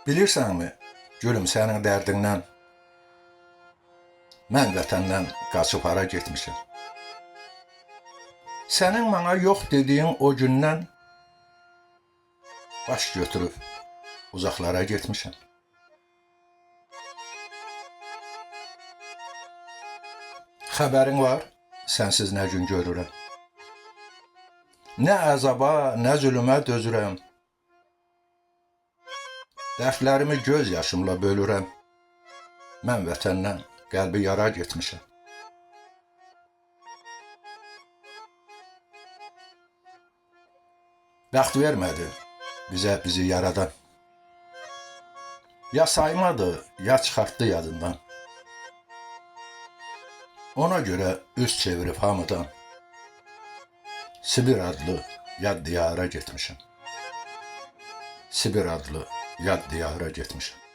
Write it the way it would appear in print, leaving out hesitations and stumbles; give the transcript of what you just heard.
Bilirsənmi, gülüm sənin dərdindən mən vətəndən qaçıb hara getmişəm. Sənin mənə yox dediyin o gündən baş götürüb uzaqlara getmişəm. Xəbərin var, sənsiz nə gün görürəm. Nə əzaba, nə zülümə dözürəm. Dərdlərimi göz yaşımla bölürəm. Mən vətəndən qəlbi yara getmişəm. Bəxt vermədi bizə bizi yaradan. Ya saymadı, ya çıxartdı yadından. Ona görə üz çevirib hamıdan Sibir adlı yad diyara getmişəm. Sibir adlı yad diyara getmişəm.